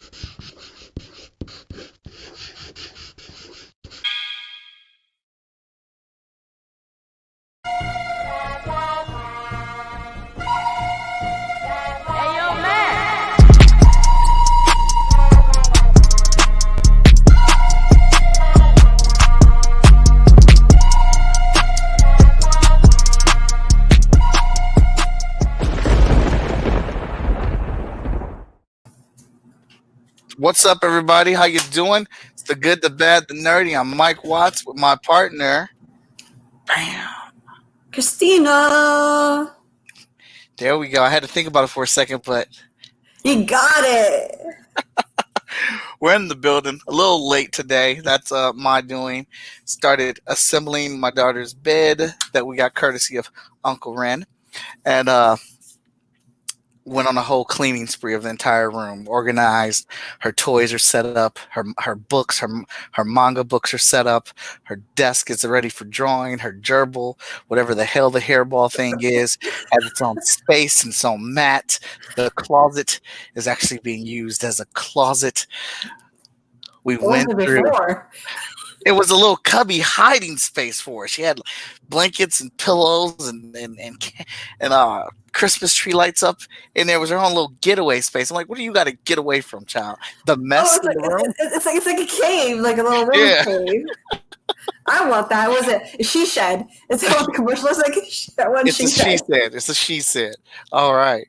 Hey, yo, man. What's up, everybody? How you doing? It's the good, the bad, the nerdy. I'm Mike Watts with my partner. Bam. Christina, There we go. I had to think about it for a second, but you got it. we're in the building. A little late today. That's my doing. Started assembling my daughter's bed that we got courtesy of Uncle Ren, and went on a whole cleaning spree of the entire room. Organized. Her toys are set up. Her books, her manga books are set up. Her desk is ready for drawing. Her gerbil, whatever the hell the hairball thing is, has its own space and its own mat. The closet is actually being used as a closet. We What went was it through. before? It was a little cubby hiding space for her. She had blankets and pillows and Christmas tree lights up, and there was her own little getaway space. I'm like, what do you got to get away from, child? The mess it's in like the room? it's like a cave, like a little woman Yeah. cave. I want that. Was it She Shed? Is that what the commercial is like? That one It's She a she Shed. said. It's a she said. All right.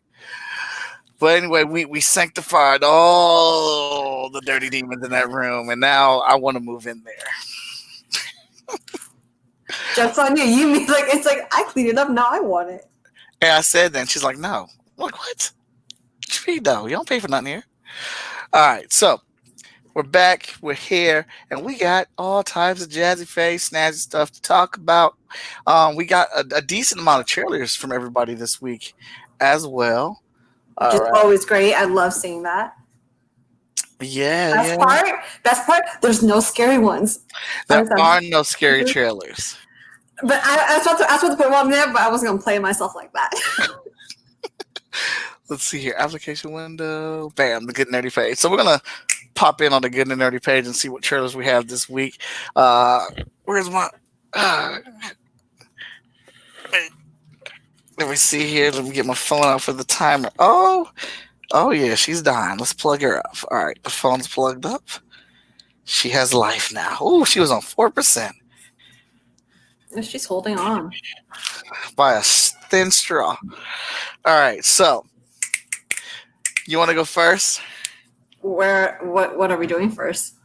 But anyway, we sanctified all the dirty demons in that room, and now I want to move in there. Jokes on you. You mean like it's like I cleaned it up. Now I want it. And I said that, and she's like, no. I'm like, what? What you mean, no? You don't pay for nothing here. All right, so we're back, we're here, and we got all types of jazzy face, snazzy stuff to talk about. We got a decent amount of cheerleaders from everybody this week as well. All Which is right. always great. I love seeing that. Yeah, Best part. There's no scary ones. There are no scary trailers. But I was about to put one there, but I wasn't gonna play myself like that. Let's see here. Application window. Bam, the Good Nerdy page. So we're going to pop in on the Good and Nerdy page and see what trailers we have this week. Where's my... let me see here. Let me get my phone out for the timer. Oh, yeah, she's dying. Let's plug her up. All right, the phone's plugged up. She has life now. Oh, she was on 4%. She's holding on. By a thin straw. All right, so... You want to go first? What are we doing first?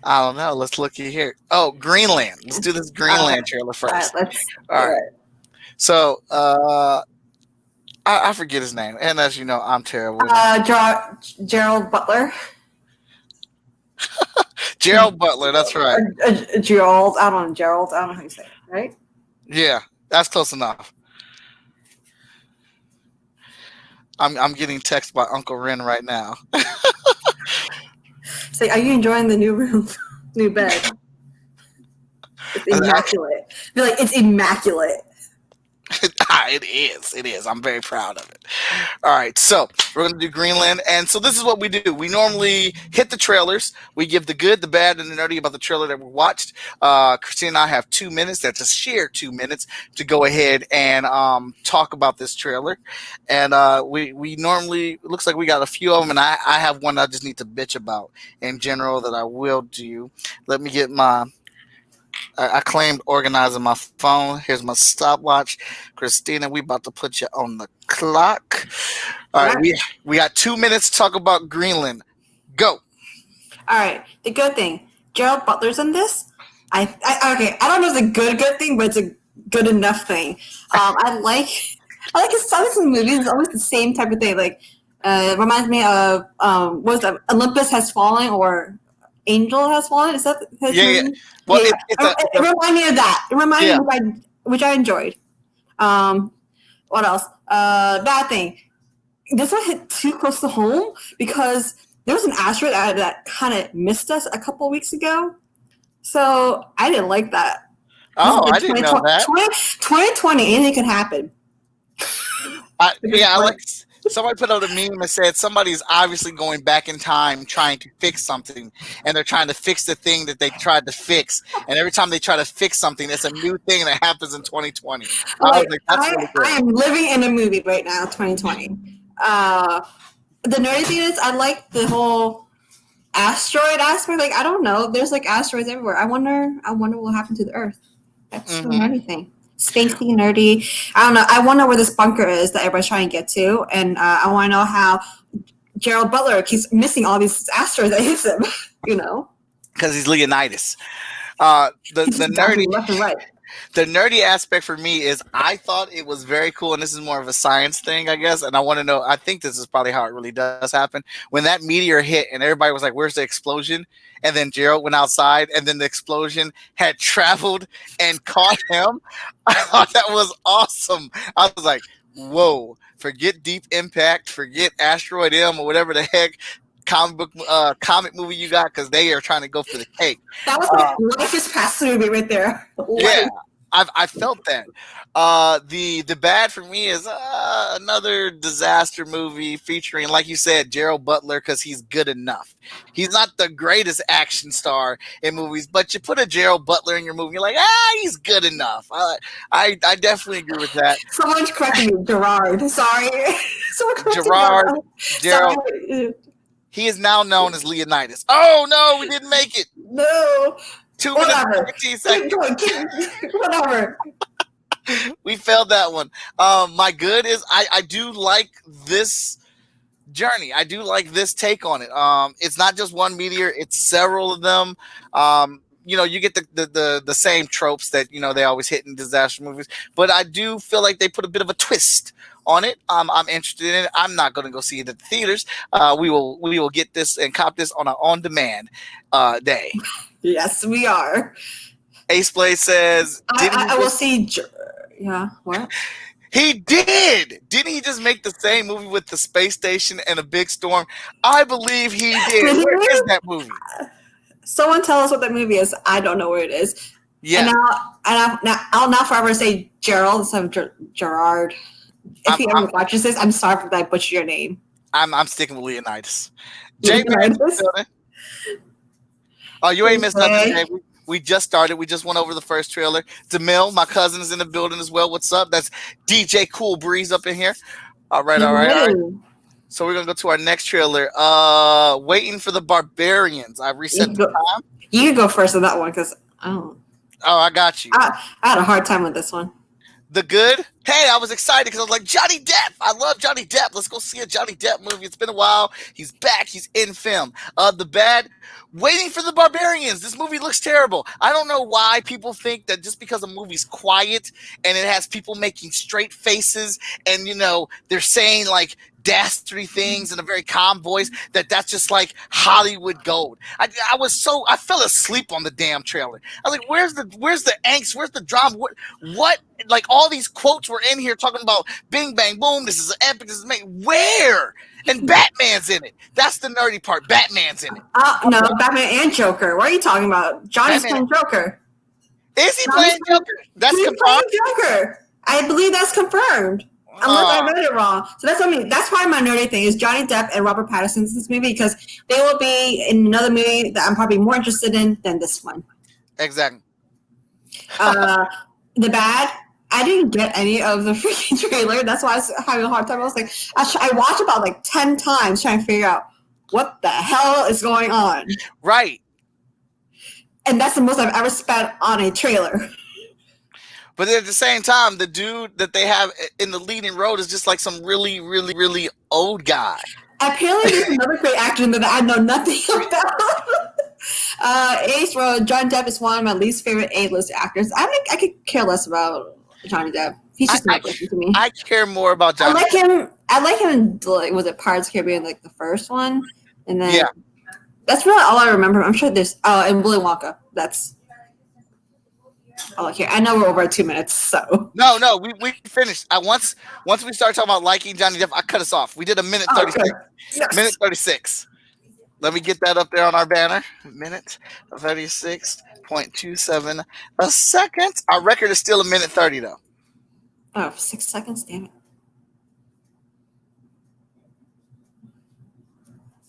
I don't know. Let's look here. Oh, Greenland. Let's do this Greenland trailer first. All right. So, I forget his name, and as you know, I'm terrible. Gerald Butler. Gerald Butler. That's right. Gerald. I don't know how you say it. Right? Yeah, that's close enough. I'm getting text by Uncle Ren right now. Say, are you enjoying the new room, new bed? It's immaculate. I feel like it's immaculate. It is. I'm very proud of it. All right, so we're going to do Greenland. And so this is what we do. We normally hit the trailers. We give the good, the bad, and the nerdy about the trailer that we watched. Christine and I have 2 minutes. That's a sheer 2 minutes to go ahead and talk about this trailer. And we normally, it looks like we got a few of them, and I have one I just need to bitch about in general that I will do. Let me get my... I claimed organizing my phone. Here's my stopwatch. Christina, we about to put you on the clock. All right, we got 2 minutes to talk about Greenland. Go. All right. The good thing, Gerald Butler's in this. Okay, I don't know if it's a good thing, but it's a good enough thing. I like his songs in movies. It's always the same type of thing. Like, it reminds me of what was that? Olympus Has Fallen or Angel Has Fallen. Is that his name? Yeah. Well, it reminded me of that. It reminded me which I enjoyed. What else? Bad thing. This one hit too close to home because there was an asteroid that kind of missed us a couple weeks ago. So I didn't like that. Oh, I didn't know that. 2020, anything can happen. I like Somebody put out a meme that said somebody's obviously going back in time trying to fix something, and they're trying to fix the thing that they tried to fix. And every time they try to fix something, it's a new thing that happens in 2020. I was Like like, that's really I good. am living in a movie right now, 2020. The nerdy thing is, I like the whole asteroid aspect. Like, I don't know, there's like asteroids everywhere. I wonder what will happen to the Earth. That's the nerdy thing. Spacey, nerdy. I don't know. I wonder where this bunker is that everybody's trying to get to, and I want to know how Gerald Butler keeps missing all these asteroids that hits him. You know, Because he's Leonidas. The he's nerdy dodging left and right. the nerdy aspect for me is I thought it was very cool, and this is more of a science thing, I guess. And I want to know. I think this is probably how it really does happen. When that meteor hit, and everybody was like, "Where's the explosion?" And then Gerald went outside, and then the explosion had traveled and caught him. I thought that was awesome. I was like, "Whoa!" Forget Deep Impact, forget Asteroid M or whatever the heck comic movie you got, because they are trying to go for the cake. That was like life is past movie right there. Yeah, I felt that. The bad for me is another disaster movie featuring, like you said, Gerald Butler, because he's good enough. He's not the greatest action star in movies, but you put a Gerald Butler in your movie, you're like, he's good enough. I definitely agree with that. Someone corrected me, Gerard. Sorry, someone corrected Gerard, me. Gerald, Sorry. he is now known as Leonidas. Oh no, we didn't make it. No. 2 minutes and Whatever. 15 Keep seconds. going. Whatever. We failed that one. My good is I do like this journey. I do like this take on it. It's not just one meteor; it's several of them. You get the same tropes that they always hit in disaster movies, but I do feel like they put a bit of a twist on it. I'm interested in it. I'm not going to go see it at the theaters. We will get this and cop this on an on-demand day. Yes, we are. Ace Blade says, I will see. Yeah. What? He did. Didn't he just make the same movie with the space station and a big storm? I believe he did. Where is that movie? Someone tell us what that movie is. I don't know where it is. Yeah. And I'll now forever say Gerald instead of Gerard. If he ever watches this, I'm sorry that I butchered your name. I'm sticking with Leonidas. Jay, oh, you ain't missed nothing, Jay. We just started. We just went over the first trailer. DeMille, my cousin, is in the building as well. What's up? That's DJ Cool Breeze up in here. All right. So we're gonna go to our next trailer. Waiting for the Barbarians. I reset the time. You can go first on that one because I got you. I had a hard time with this one. The good? Hey, I was excited because I was like, Johnny Depp. I love Johnny Depp. Let's go see a Johnny Depp movie. It's been a while. He's back. He's in film. The bad? Waiting for the Barbarians. This movie looks terrible. I don't know why people think that just because a movie's quiet and it has people making straight faces and, they're saying like dastardly things in a very calm voice, that's just like Hollywood gold. I fell asleep on the damn trailer. I was like, where's the angst? Where's the drama? What? Like all these quotes were in here talking about bing, bang, boom. This is epic. This is amazing. Where? And Batman's in it. That's the nerdy part. Batman's in it. No, Batman and Joker. What are you talking about? Johnny's playing Joker. Is he playing Joker? That's confirmed. Joker. I believe that's confirmed. Unless I read it wrong. So that's what I mean. That's why my nerdy thing is Johnny Depp and Robert Pattinson in this movie, because they will be in another movie that I'm probably more interested in than this one. Exactly. The bad, I didn't get any of the freaking trailer. That's why I was having a hard time. I was like, I watched about like 10 times trying to figure out what the hell is going on. Right. And that's the most I've ever spent on a trailer. But at the same time, the dude that they have in the leading role is just like some really, really, really old guy. Apparently, there's another great actor that I know nothing about. Ace Road, John Depp is one of my least favorite A-list actors. I could care less about Johnny Depp. He's just not listening to me. I care more about Johnny. I like him in, like, was it Pirates of the Caribbean, like the first one? And then that's really all I remember. I'm sure there's and Willy Wonka. That's all I care. I know we're over 2 minutes, so no, we finished. Once we start talking about liking Johnny Depp, I cut us off. We did a minute 36. Okay. Yes. Minute 36. Let me get that up there on our banner. Minute 36.27 a second. Our record is still a minute 30 though. Oh, 6 seconds, damn it.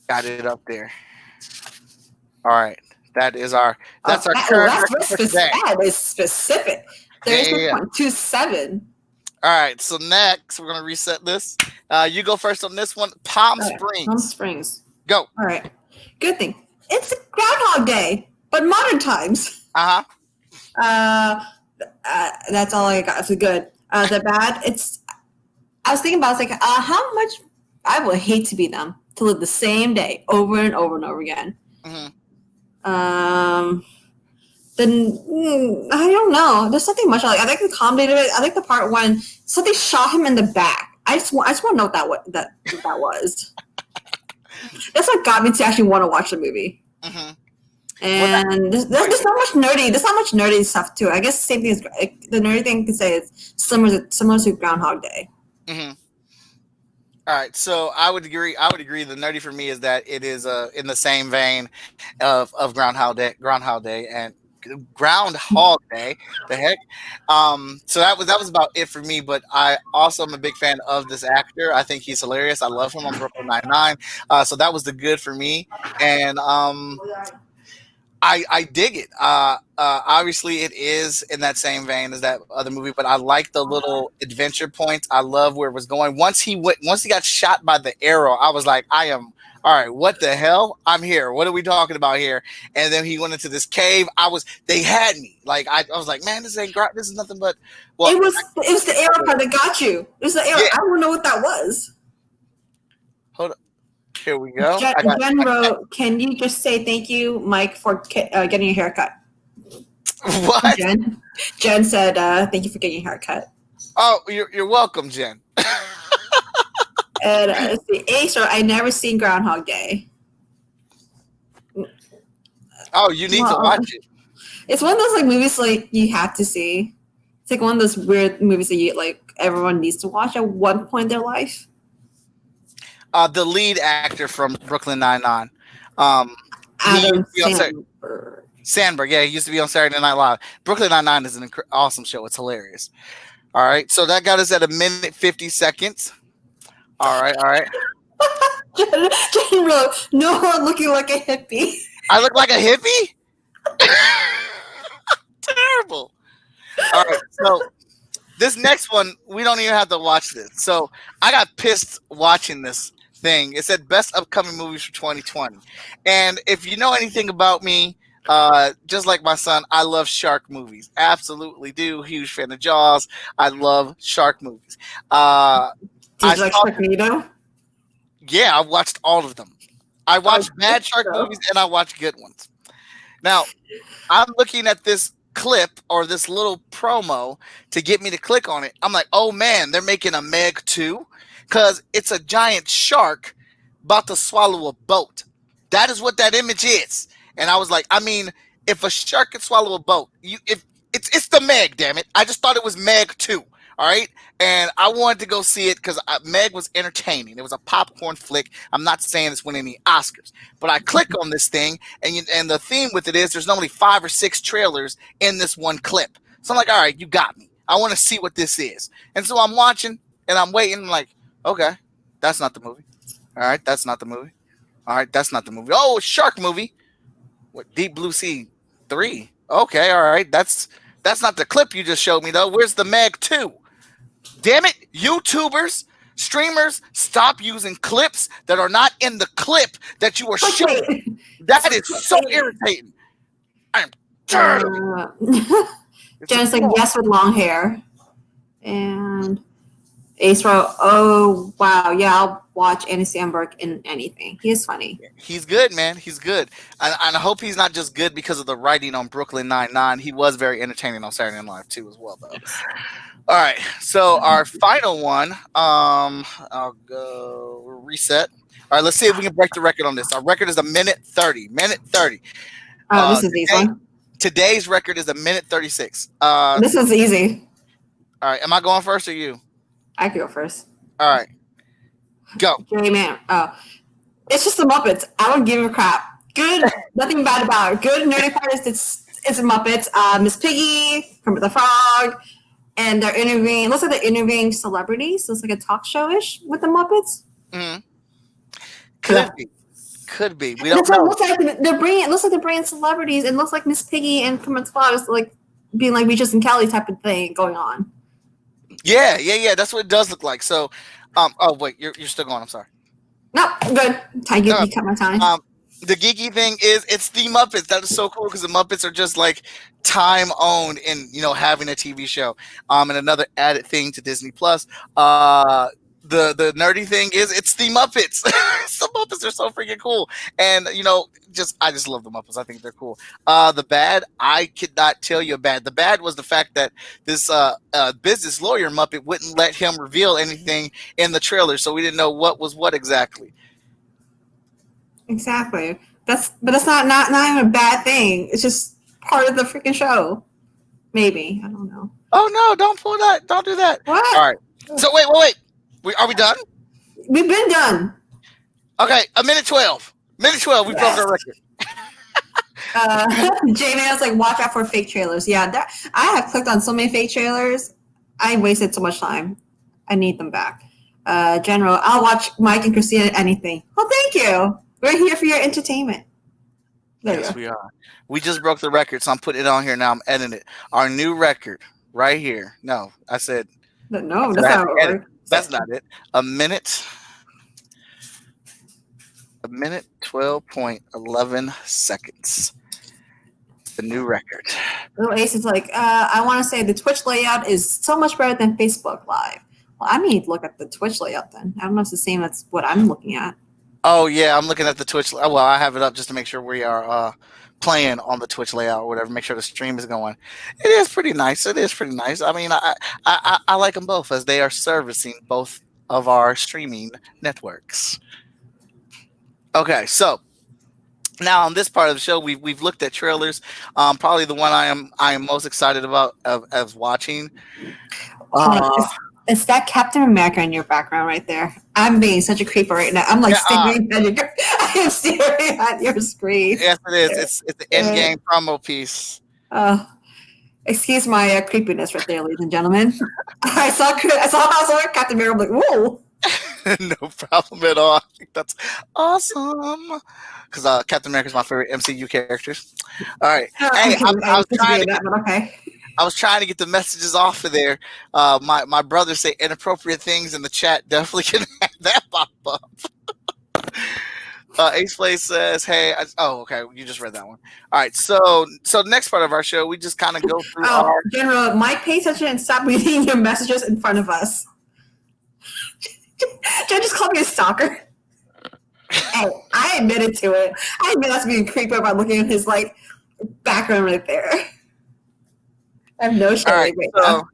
Got it up there. All right. That is our Oh, that's our current that's record for today. that is specific. Yeah, yeah, yeah. 36.27. All right. So next we're gonna reset this. You go first on this one. Palm Okay, Springs. Palm Springs. Go. All right. Good thing. It's Groundhog Day, but modern times. Uh-huh. That's all I got. So good. The bad. I was thinking about. It's like how much I would hate to be them to live the same day over and over and over again. Mm-hmm. Then I don't know. There's something much I like the comedy of it. I like the part when somebody shot him in the back. I just want to know what that was. That's what got me to actually want to watch the movie. Mm-hmm. And there's not much nerdy. There's not much nerdy stuff too. I guess the same thing as the nerdy thing you can say is similar to Groundhog Day. Mm-hmm. All right, so I would agree. The nerdy for me is that it is in the same vein of Groundhog Day, and Groundhog Day. The heck. So that was about it for me. But I also am a big fan of this actor. I think he's hilarious. I love him on Brooklyn Nine-Nine. So that was the good for me, and I dig it. Obviously, it is in that same vein as that other movie, but I like the little adventure points. I love where it was going. Once he got shot by the arrow, I was like, I am all right. What the hell? I'm here. What are we talking about here? And then he went into this cave. They had me. Like I was like, man, this is nothing but. Well, it was the arrow part that got you. It was the arrow. Yeah. I don't know what that was. Hold on. Here we go. Jen wrote, can you just say thank you, Mike, for getting your haircut? What? Jen said, thank you for getting your haircut. Oh, you're welcome, Jen. And let's see, Ace, I never seen Groundhog Day. Oh, you need to watch it. It's one of those like movies like you have to see. It's like one of those weird movies that you like everyone needs to watch at one point in their life. The lead actor from Brooklyn Nine-Nine. Adam Sandberg. Yeah, he used to be on Saturday Night Live. Brooklyn Nine-Nine is an awesome show. It's hilarious. All right, so that got us at 1:50. All right. Jen wrote, no one looking like a hippie. I look like a hippie? Terrible. All right, so this next one, we don't even have to watch this. So I got pissed watching this thing. It said best upcoming movies for 2020. And if you know anything about me, just like my son, I love shark movies. Absolutely do. Huge fan of Jaws. I love shark movies. Do you like Sharknado? Yeah, I watched all of them. I watched bad shark movies and I watched good ones. Now, I'm looking at this clip or this little promo to get me to click on it. I'm like, oh man, they're making a Meg 2 because it's a giant shark about to swallow a boat. That is what that image is. And I was like, I mean, if a shark could swallow a boat, it's the Meg, damn it. I just thought it was Meg 2. All right. And I wanted to go see it because Meg was entertaining. It was a popcorn flick. I'm not saying it's winning any Oscars, but I click on this thing and the theme with it is there's normally 5 or 6 trailers in this one clip. So I'm like, all right, you got me. I want to see what this is. And so I'm watching and I'm waiting. I'm like, okay, that's not the movie. All right. That's not the movie. All right. That's not the movie. Oh, shark movie. What? Deep Blue Sea 3. Okay. All right. That's not the clip you just showed me though. Where's the Meg 2? Damn it, YouTubers, streamers, stop using clips that are not in the clip that you are showing. That is so irritating. I am tired of it. Jen's like, yes, with long hair. And Ace wrote, oh, wow, yeah, I'll watch Andy Samberg in anything. He is funny. He's good, man. He's good. And I hope he's not just good because of the writing on Brooklyn Nine-Nine. He was very entertaining on Saturday Night Live, too, as well, though. All right, so our final one, I'll go reset. All right, let's see if we can break the record on this. Our record is 1:30. 1:30. Oh, this is easy. Today's record is 1:36. This is easy. All right, am I going first or you? I can go first. All right, go. Jerry Man. Oh, it's just the Muppets. I don't give a crap. Good, nothing bad about it. Good nerdy part is it's the Muppets. Miss Piggy, Kermit the Frog. And they're interviewing, looks like they're interviewing celebrities. So it's like a talk show-ish with the Muppets. Mm-hmm. Could be. Could be. We And don't that's what it know. looks like. They're bringing. It looks like they're bringing celebrities. It looks like Miss Piggy and Kermit Spot like being like Regis and Kelly type of thing going on. Yeah. That's what it does look like. So, oh wait, you're still going. I'm sorry. No, good. You cut my time. The geeky thing is it's the Muppets. That is so cool because the Muppets are just like time owned in having a TV show. And another added thing to Disney Plus. The nerdy thing is it's the Muppets. The Muppets are so freaking cool, and I just love the Muppets. I think they're cool. The bad, I could not tell you a bad. The bad was the fact that this business lawyer Muppet wouldn't let him reveal anything in the trailer, so we didn't know what was what exactly. Exactly. That's not even a bad thing. It's just part of the freaking show. Maybe, I don't know. Oh no! Don't pull that. Don't do that. What? All right. So wait. Are we done? We've been done. Okay, a minute 12. Minute 12. We broke our record. Jamie, I was like, watch out for fake trailers. Yeah, I have clicked on so many fake trailers. I wasted so much time. I need them back. General, I'll watch Mike and Christina anything. Well, thank you. We're here for your entertainment. Yes, we are. We just broke the record, so I'm putting it on here now. I'm editing it. Our new record right here. No, I said. No, that's not what it works. That's not it. A minute 12.11 seconds. The new record. Little Ace is like, I want to say the Twitch layout is so much better than Facebook Live. Well, I need to look at the Twitch layout then. I don't know if it's the same as what I'm looking at. Oh, yeah, I'm looking at the Twitch. Well, I have it up just to make sure we are playing on the Twitch layout or whatever. Make sure the stream is going. It is pretty nice. I mean, I like them both as they are servicing both of our streaming networks. Okay, so now on this part of the show, we've looked at trailers. Probably the one I am most excited about of watching. Is that Captain America in your background right there? I'm being such a creeper right now. I'm like staring at your screen. Yes, it is. It's the Endgame promo piece. Excuse my creepiness right there, ladies and gentlemen. I saw Captain America. I'm like, whoa. No problem at all. I think that's awesome. Because Captain America is my favorite MCU characters. All right. Hey, I was trying to get the messages off of there. My brother say inappropriate things in the chat. Definitely can have that pop up. Ace Play says, "Hey, okay, you just read that one. All right, so the next part of our show, we just kind of go through. General, Mike, pay attention and stop reading your messages in front of us. Jen just called me a stalker. Hey, I admitted to it. I admit that's being creepy by looking at his background right there. I have no shame right now.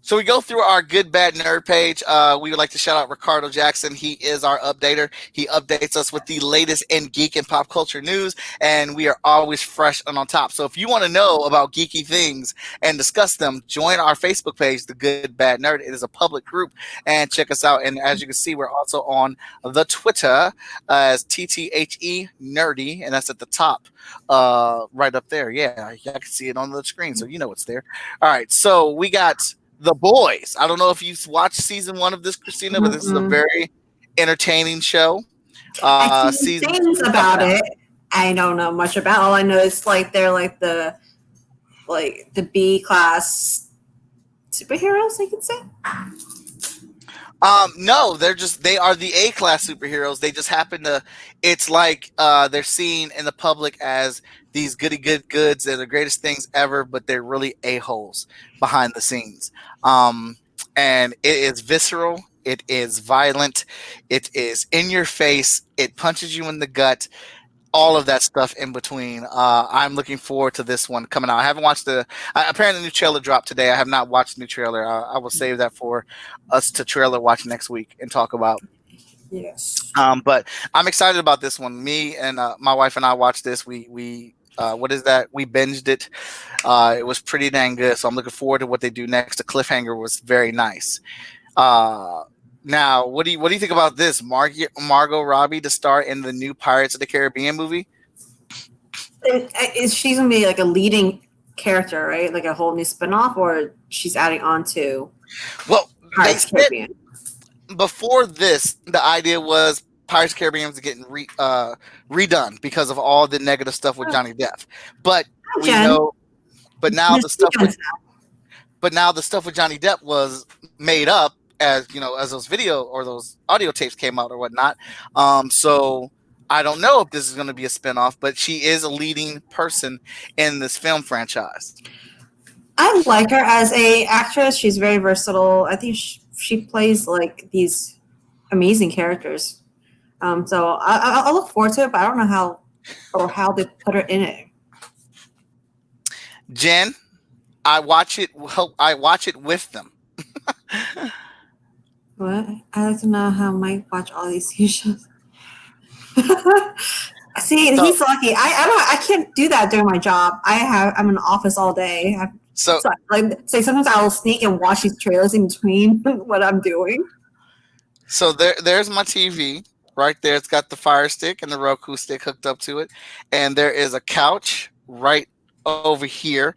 So we go through our good, bad nerd page. We would like to shout out Ricardo Jackson. He is our updater. He updates us with the latest in geek and pop culture news, and we are always fresh and on top. So if you want to know about geeky things and discuss them, join our Facebook page, The Good Bad Nerd. It is a public group, and check us out. And as you can see, we're also on the Twitter as TTHE Nerdy, and that's at the top right up there. Yeah, I can see it on the screen, so you know it's there. All right, so we got The Boys. I don't know if you've watched season 1 of this, Christina, but this is a very entertaining show. I see things about it. I don't know much about. All I know is they're the B class superheroes, I could say. No, they are the A class superheroes. They just happen to. It's like they're seen in the public as these goody good goods. They're the greatest things ever, but they're really a-holes behind the scenes. And it is visceral. It is violent. It is in your face. It punches you in the gut. All of that stuff in between. I'm looking forward to this one coming out. I haven't watched apparently the new trailer dropped today. I have not watched the new trailer. I will save that for us to trailer watch next week and talk about. Yes. But I'm excited about this one. Me and my wife and I watched this. We what is that? We binged it. It was pretty dang good. So I'm looking forward to what they do next. The cliffhanger was very nice. Now, what do you think about this? Margot Robbie to star in the new Pirates of the Caribbean movie? Is she's gonna be a leading character, right? Like a whole new spinoff, or she's adding on to? Well, Pirates of the Caribbean. Before this, the idea was Pirates of the Caribbean was getting redone because of all the negative stuff with Johnny Depp. But we Jen. know, but now Miss the stuff with, Stevens now. but now the stuff with Johnny Depp was made up as as those video or those audio tapes came out or whatnot. So I don't know if this is going to be a spinoff, but she is a leading person in this film franchise. I like her as a actress. She's very versatile. I think she plays like these amazing characters. So I'll look forward to it, but I don't know how they put her in it. Jen, I watch it. I watch it with them. What? I like to know how Mike watch all these TV shows. See, So- he's lucky. I can't do that during my job. I'm in the office all day. So Sometimes I will sneak and watch these trailers in between what I'm doing. So there's my TV right there. It's got the Fire Stick and the Roku stick hooked up to it, and there is a couch right over here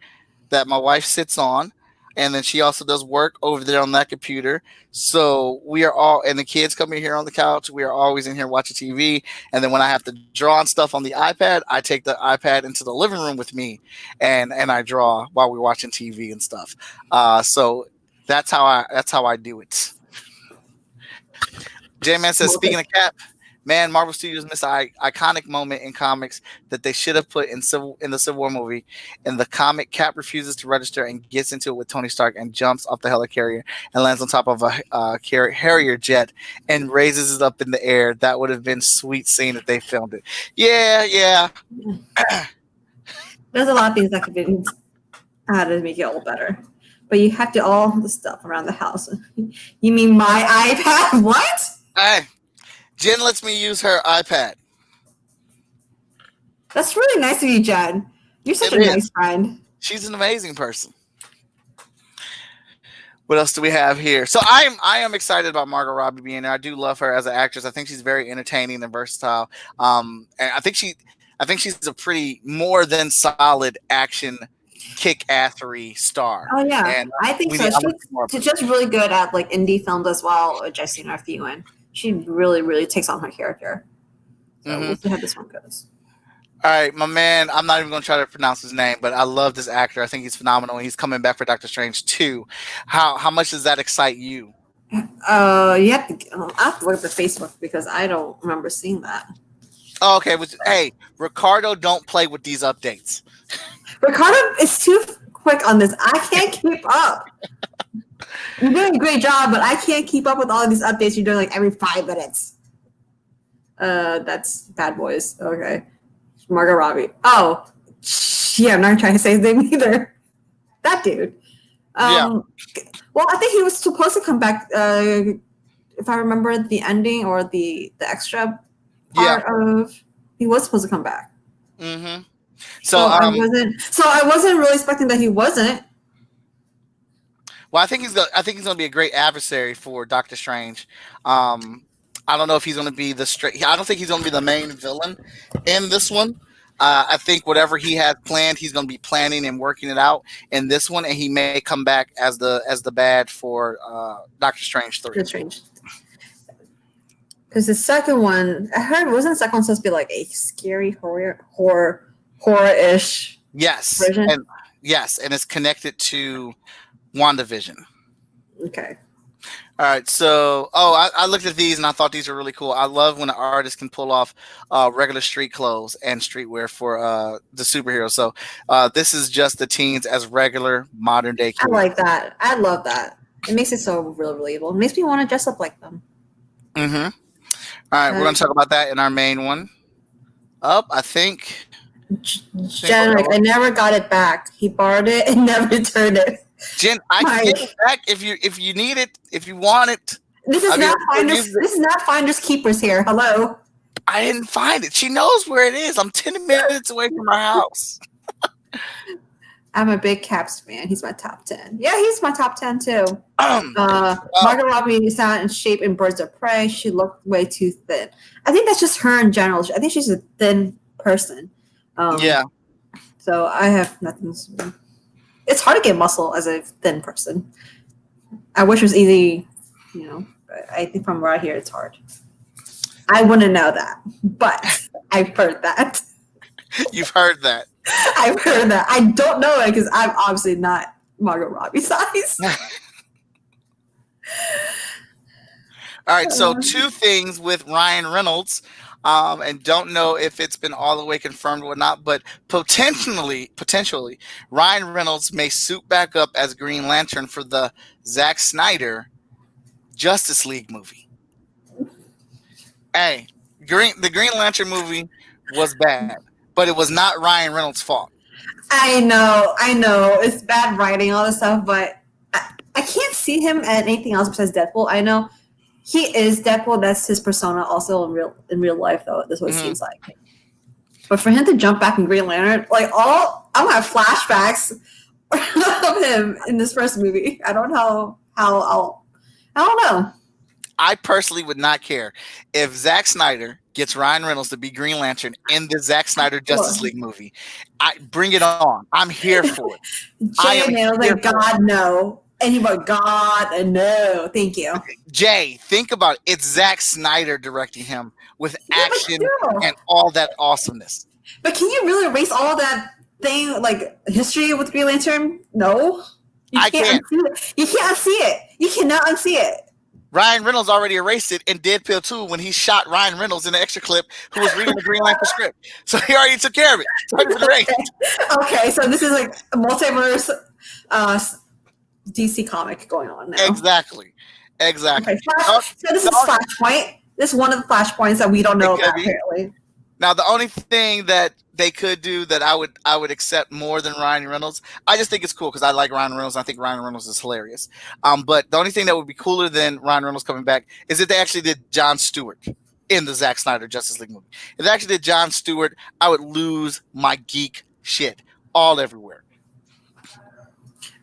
that my wife sits on, and then she also does work over there on that computer. So we are all, and the kids come in here on the couch. We are always in here watching TV, and then when I have to draw on stuff on the iPad, I take the iPad into the living room with me, and I draw while we're watching TV and stuff. So that's how I do it. J-Man says, speaking of Cap, man, Marvel Studios missed an iconic moment in comics that they should have put in the Civil War movie. In the comic, Cap refuses to register and gets into it with Tony Stark and jumps off the helicarrier and lands on top of a Harrier jet and raises it up in the air. That would have been sweet scene if they filmed it. Yeah. There's a lot of things that could be added to make it all better. But you have to all the stuff around the house. You mean my iPad? What? Hey, Jen lets me use her iPad. That's really nice of you, Jen. You're such a nice friend. She's an amazing person. What else do we have here? So I am excited about Margot Robbie being there. I do love her as an actress. I think she's very entertaining and versatile. And I think she's a pretty more than solid action kick-assery star. Oh yeah, and I think so. She's just really good at like indie films as well, which I've seen her a few in. She really, really takes on her character. So we'll see how this one goes. All right, my man, I'm not even going to try to pronounce his name, but I love this actor. I think he's phenomenal. He's coming back for Doctor Strange 2. How much does that excite you? You have to. I have to look at the Facebook because I don't remember seeing that. Oh, okay. Hey, Ricardo, don't play with these updates. Ricardo is too quick on this. I can't keep up. You're doing a great job, but I can't keep up with all of these updates you're doing like every 5 minutes. That's Bad Boys. Okay. Margot Robbie. Oh, yeah, I'm not trying to say his name either. That dude. Yeah. Well, I think he was supposed to come back, if I remember the ending or the extra part of, he was supposed to come back. Mm-hmm. So I wasn't really expecting that he wasn't. Well, I think he's gonna be a great adversary for Doctor Strange. I don't know if he's going to be I don't think he's going to be the main villain in this one. I think whatever he has planned, he's going to be planning and working it out in this one, and he may come back as the bad for Doctor Strange 3. Strange. Because the second one, I heard, wasn't the second one supposed to be like a scary horror-ish? Yes, version? and it's connected to WandaVision. Okay. All right, so I looked at these and I thought these were really cool. I love when an artist can pull off regular street clothes and streetwear for the superheroes. So this is just the teens as regular modern day kids. I like that. I love that. It makes it so really relatable. It makes me want to dress up like them. Mm-hmm. All right, we're going to talk about that in our main one. I think. Jen, like, I never got it back. He borrowed it and never returned it. Jen, I can get it back if you need it, if you want it. This is not finders keepers here. Hello. I didn't find it. She knows where it is. I'm 10 minutes away from her house. I'm a big Caps fan. He's my top 10. Yeah, he's my top 10 too. Margot Robbie is not in shape in Birds of Prey. She looked way too thin. I think that's just her in general. I think she's a thin person. Yeah. So I have nothing to say. It's hard to get muscle as a thin person. I wish it was easy, but I think from right here it's hard. I wouldn't know that, but I've heard that. You've heard that. I've heard that. I don't know it because I'm obviously not Margot Robbie size. All right, so two things with Ryan Reynolds, and don't know if it's been all the way confirmed or not, but potentially, Ryan Reynolds may suit back up as Green Lantern for the Zack Snyder Justice League movie. Hey, the Green Lantern movie was bad, but it was not Ryan Reynolds' fault. I know, it's bad writing, all this stuff, but I can't see him at anything else besides Deadpool. I know he is Deadpool. That's his persona also in real life, though. That's what it seems like. But for him to jump back in Green Lantern, like I'm gonna have flashbacks of him in this first movie. I don't know how I don't know. I personally would not care if Zack Snyder gets Ryan Reynolds to be Green Lantern in the Zack Snyder Justice League movie. Bring it on. I'm here for it. Jay was like, God, no. And he went, God, no. Thank you. Jay, think about it. It's Zack Snyder directing him with action and all that awesomeness. But can you really erase all that thing, like history with Green Lantern? No. I can't. You can't unsee it. You cannot unsee it. Ryan Reynolds already erased it in Deadpool 2 when he shot Ryan Reynolds in the extra clip who was reading the Green Lantern script. So he already took care of it. So it was erased. Okay, so this is like a multiverse DC comic going on now. Exactly. Okay, so this is Flashpoint. This is one of the Flashpoints that we don't know about, apparently. Now, the only thing that they could do that I would accept more than Ryan Reynolds, I just think it's cool because I like Ryan Reynolds. And I think Ryan Reynolds is hilarious. But the only thing that would be cooler than Ryan Reynolds coming back is if they actually did Jon Stewart in the Zack Snyder Justice League movie. If they actually did Jon Stewart, I would lose my geek shit all everywhere.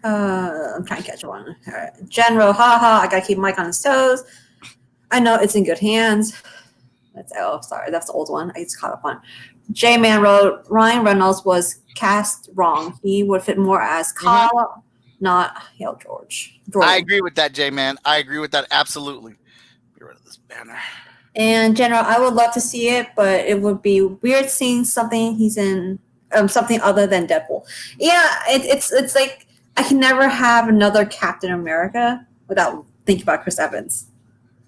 I'm trying to catch one. All right. General, haha, I gotta keep Mike on his toes. I know it's in good hands. Sorry, that's the old one. I just caught up on. J-Man wrote, Ryan Reynolds was cast wrong. He would fit more as Kyle, not Hale George. I agree with that, J-Man. I agree with that absolutely. Get rid of this banner. And General, I would love to see it, but it would be weird seeing something he's in, something other than Deadpool. Yeah, it's like I can never have another Captain America without thinking about Chris Evans.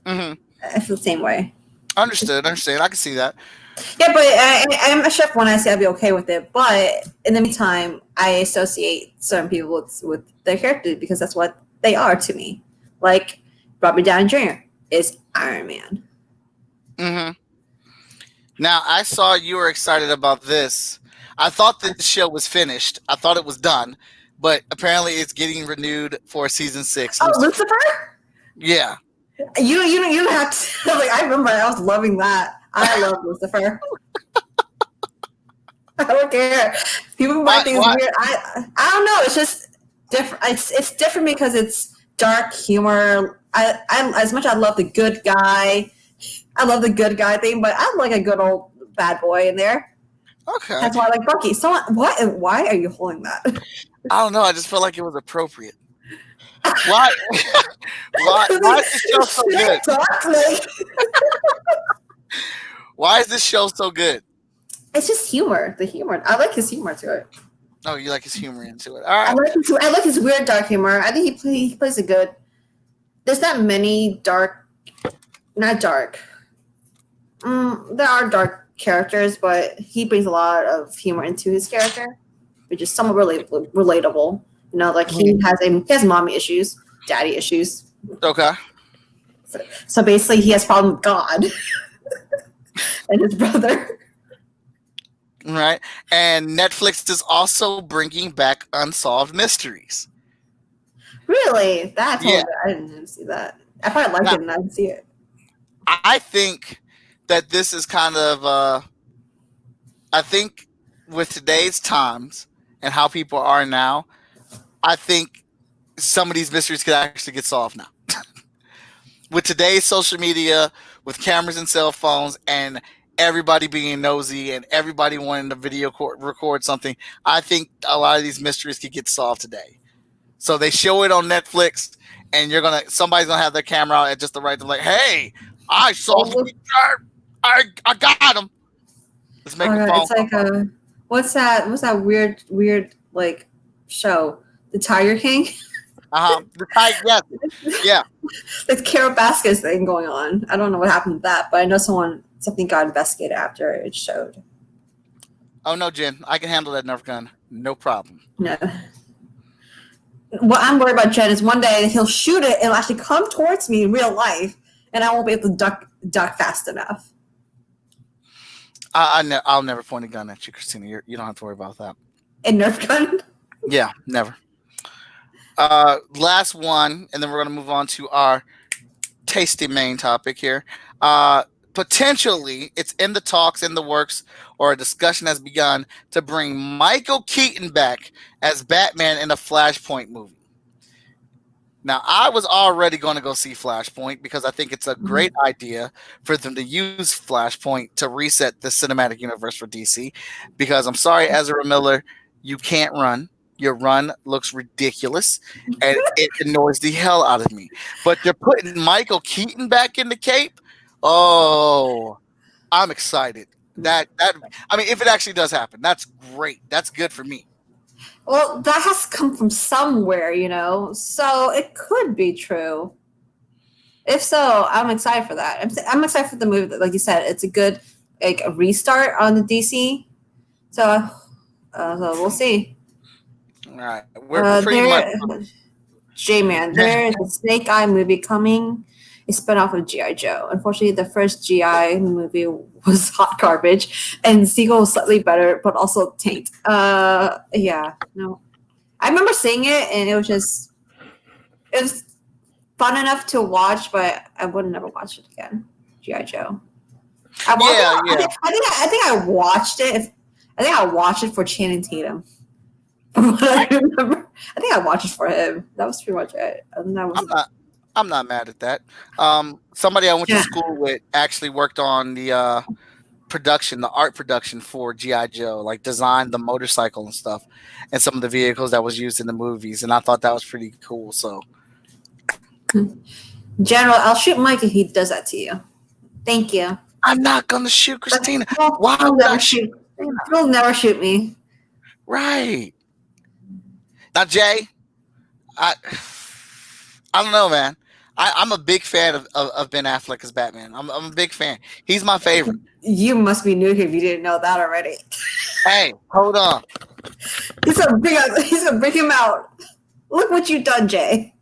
I feel the same way. Understood. I can see that. Yeah, but I'm a chef when I say I'd be okay with it. But in the meantime, I associate certain people with their character because that's what they are to me. Like Robert Downey Jr. is Iron Man. Now, I saw you were excited about this. I thought that the show was finished. I thought it was done. But apparently it's getting renewed for season 6. Oh, Lucifer? Yeah. You don't have to. Like, I remember I was loving that. I love Lucifer. I don't care. People might think it's weird. I don't know. It's just different. It's different because it's dark humor. I as much as I love the good guy. I love the good guy thing, but I like a good old bad boy in there. Okay. That's why I like Bucky. So why are you holding that? I don't know. I just felt like it was appropriate. Why is this show so good? Why is this show so good? It's just humor. The humor. I like his humor to it. Oh, you like his humor into it. All right. I like his weird dark humor. I think he plays a good. There's not many not dark. There are dark characters, but he brings a lot of humor into his character, which is somewhat relatable. You know, like he has mommy issues, daddy issues. Okay. So basically, he has a problem with God and his brother. Right. And Netflix is also bringing back Unsolved Mysteries. Really? I didn't see that. I probably liked it and I didn't see it. I think that this is kind of, I think with today's times and how people are now, I think some of these mysteries could actually get solved now. With today's social media, with cameras and cell phones, and everybody being nosy and everybody wanting to record something, I think a lot of these mysteries could get solved today. So they show it on Netflix, and somebody's gonna have their camera out at just the right time, like, hey, I solved I got him. Let's make Oh a god, phone it's like call. what's that weird like show? The Tiger King? The tiger, yes, yeah. The Carol Baskets thing going on. I don't know what happened to that, but I know something got investigated after it showed. Oh no, Jen, I can handle that Nerf gun, no problem. No. What I'm worried about Jen is one day he'll shoot it and it'll actually come towards me in real life, and I won't be able to duck fast enough. I'll never point a gun at you, Christina. You don't have to worry about that. A Nerf gun? Yeah, never. Last one, and then we're going to move on to our tasty main topic here. Potentially, it's in the talks, in the works, or a discussion has begun to bring Michael Keaton back as Batman in a Flashpoint movie. Now, I was already going to go see Flashpoint because I think it's a great idea for them to use Flashpoint to reset the cinematic universe for DC. Because I'm sorry, Ezra Miller, you can't run. Your run looks ridiculous, and it annoys the hell out of me. But they're putting Michael Keaton back in the cape. Oh, I'm excited. I mean, if it actually does happen, that's great. That's good for me. Well, that has come from somewhere, so it could be true. If so, I'm excited for that. I'm excited for the movie. Like you said, it's a good a restart on the DC. So we'll see. All right, we're pretty much. J-Man, there is a Snake Eye movie coming, a spinoff of G.I. Joe. Unfortunately, the first G.I. movie was hot garbage, and sequel was slightly better, but also taint. Yeah, no. I remember seeing it, and it was fun enough to watch, but I would never watch it again. G.I. Joe. I think I watched it. I think I watched it for Channing Tatum. I remember. I think I watched it for him. That was pretty much it. I'm not mad at that. Somebody I went to school with actually worked on the art production for G.I. Joe, like designed the motorcycle and stuff, and some of the vehicles that was used in the movies, and I thought that was pretty cool. So, General, I'll shoot Mike if he does that to you. Thank you. I'm not gonna shoot Christina. Why would I shoot? You'll never shoot me. Right. Now, Jay, I don't know, man. I'm a big fan of Ben Affleck as Batman. I'm a big fan. He's my favorite. You must be new here if you didn't know that already. Hey, hold on. He's gonna bring him out. Look what you've done, Jay.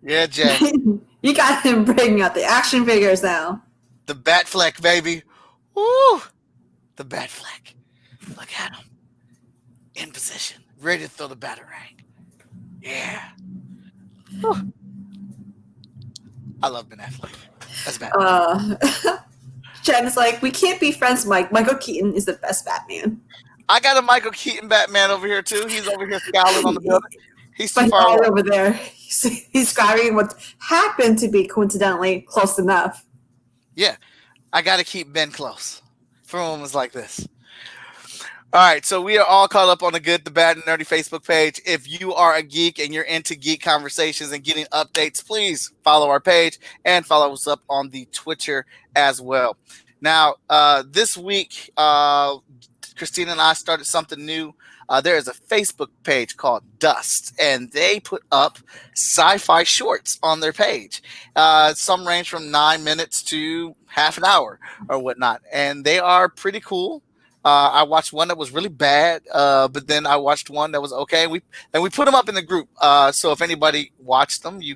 Yeah, Jay. You got him bringing out the action figures now. The Batfleck, baby. Woo! The Batfleck. Look at him. In position. Ready to throw the batarang. Yeah. Whew. I love Ben Affleck. That's Batman. Jen's like, we can't be friends, Mike. Michael Keaton is the best Batman. I got a Michael Keaton Batman over here, too. He's over here scowling on the building. He's too far away. Over there. He's grabbing what happened to be coincidentally close enough. Yeah. I got to keep Ben close for moments like this. All right, so we are all caught up on the Good, the Bad, and Nerdy Facebook page. If you are a geek and you're into geek conversations and getting updates, please follow our page and follow us up on the Twitter as well. Now, this week, Christina and I started something new. There is a Facebook page called Dust, and they put up sci-fi shorts on their page. Some range from 9 minutes to half an hour or whatnot, and they are pretty cool. I watched one that was really bad, but then I watched one that was okay. We put them up in the group. So if anybody watched them, you're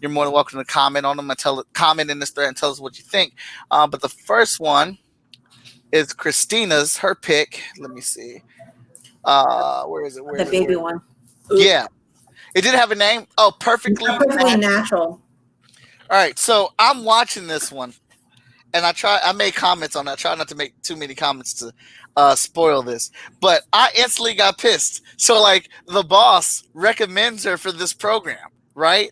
more than welcome to comment on them and comment in this thread and tell us what you think. But the first one is Christina's, her pick. Let me see. Where is it? The baby one. Yeah. It did have a name. Oh, Perfectly Natural. All right. So I'm watching this one. And I made comments on that. I try not to make too many comments to spoil this. But I instantly got pissed. So, like, the boss recommends her for this program, right?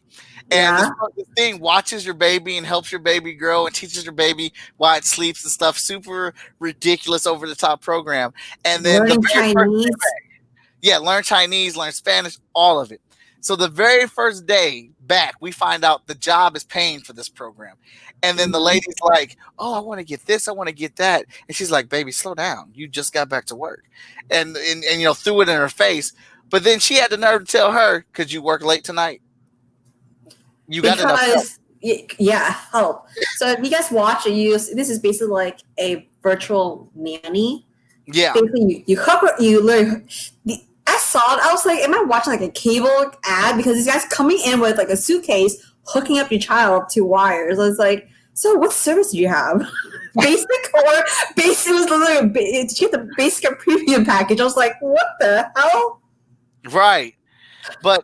And this thing watches your baby and helps your baby grow and teaches your baby why it sleeps and stuff. Super ridiculous, over-the-top program. And then learn Chinese. Learn Chinese, learn Spanish, all of it. So the very first day back, we find out the job is paying for this program. And then the lady's like, "Oh, I want to get this, I want to get that." And she's like, "Baby, slow down. You just got back to work." And threw it in her face. But then she had the nerve to tell her, "Could you work late tonight? You got enough help." Because yeah, help. So if you guys watch it, this is basically like a virtual nanny. Yeah. Basically, you hook her, you literally. I saw it. I was like, "Am I watching like a cable ad?" Because these guys coming in with like a suitcase, hooking up your child to wires. I was like, "So what service do you have? Basic or basic?" It was literally she had the basic or premium package. I was like, "What the hell?" Right. But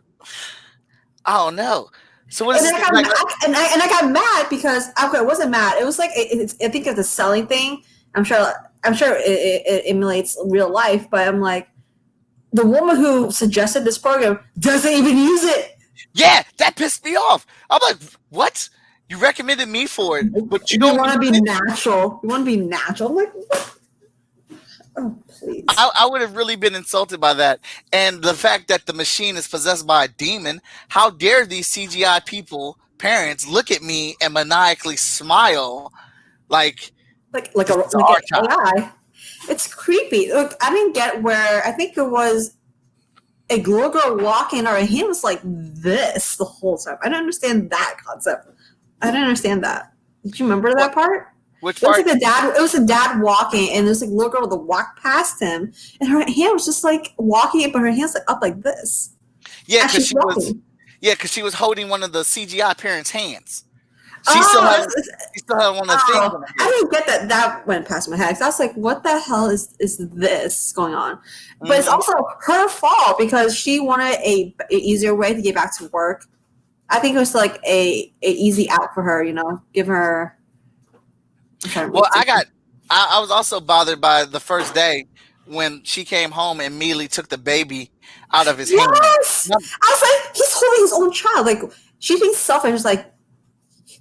I don't know. So what And is then I this got like? mad, and I got mad because okay, it wasn't mad. It was like I think it's a selling thing. I'm sure it emulates real life, but I'm like, the woman who suggested this program doesn't even use it. Yeah, that pissed me off. I'm like, what? You recommended me for it, but you You don't want to use be it? natural. You want to be natural. I'm like, what? Oh, please. I would have really been insulted by that. And the fact that the machine is possessed by a demon, how dare these CGI people, parents, look at me and maniacally smile like like this is like our an child. AI. It's creepy. Look, I didn't get where I think it was a little girl walking or he was like this the whole time. I don't understand that concept. I didn't understand that. Did you remember that part? Which It was part? like the dad. It was a dad walking, and there's like a little girl that walked past him, and her hand was just like walking, but her hands like up like this. Yeah, As because she's she was walking. because she was holding one of the CGI parents' hands. She still Oh, had she still had one of the things in oh, her I hand. didn't get that. That went past my head. 'Cause I was like, "What the hell is this going on?" But it's Mhm. also her fault because she wanted a easier way to get back to work. I think it was like a easy out for her. Give her. I'm trying to Well, think. I was also bothered by the first day when she came home and immediately took the baby out of his hand. Yes, I was like, he's holding his own child. Like she thinks selfish. It's like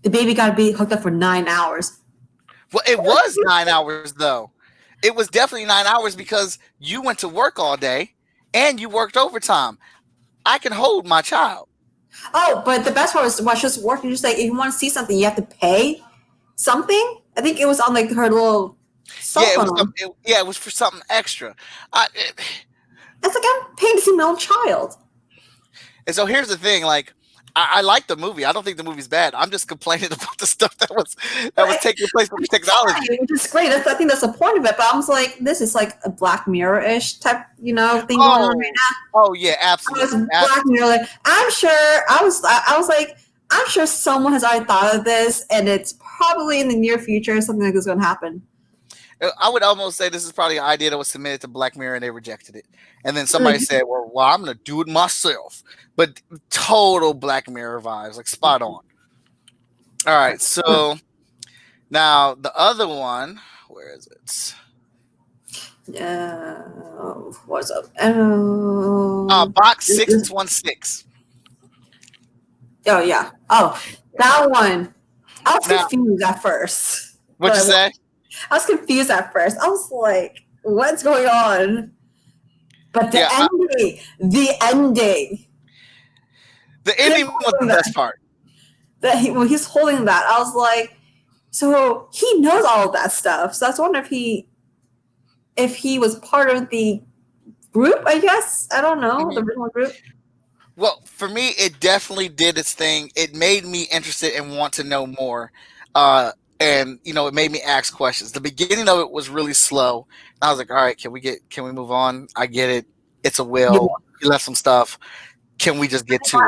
the baby got to be hooked up for 9 hours. Well, it was 9 hours though. It was definitely 9 hours because you went to work all day and you worked overtime. I can hold my child. Oh, but the best part was while she was working, just like if you want to see something, you have to pay something. I think it was on like her little cell Yeah, it was. phone. Yeah, it was for something extra. I, it, It's like I'm paying to see my own child. and so here's the thing: like, I like the movie. I don't think the movie's bad. I'm just complaining about the stuff that was taking place with the technology. Which is great. I think that's the point of it. But I was like, this is like a Black Mirror-ish type, thing going on right Oh, now. oh yeah, I was absolutely. Black Mirror. Like, I'm sure. I was like, I'm sure someone has already thought of this, and it's probably in the near future something like this is going to happen. I would almost say this is probably an idea that was submitted to Black Mirror and they rejected it. And then somebody said, well, I'm going to do it myself. But total Black Mirror vibes, like spot on. All right. So now the other one, where is it? What's up? Box 616. Oh yeah. Oh, that one. I was Now, confused at first. what you say? I was confused at first. I was like, "What's going on?" But the ending. The ending was the best part. When he's holding that, I was like, so he knows all of that stuff. So I was wondering if he was part of the group. I guess I don't know the original group. Well, for me, it definitely did its thing. It made me interested and want to know more. And it made me ask questions. The beginning of it was really slow. I was like, all right, can we move on? I get it. It's a will. He left some stuff. Can we just get to it?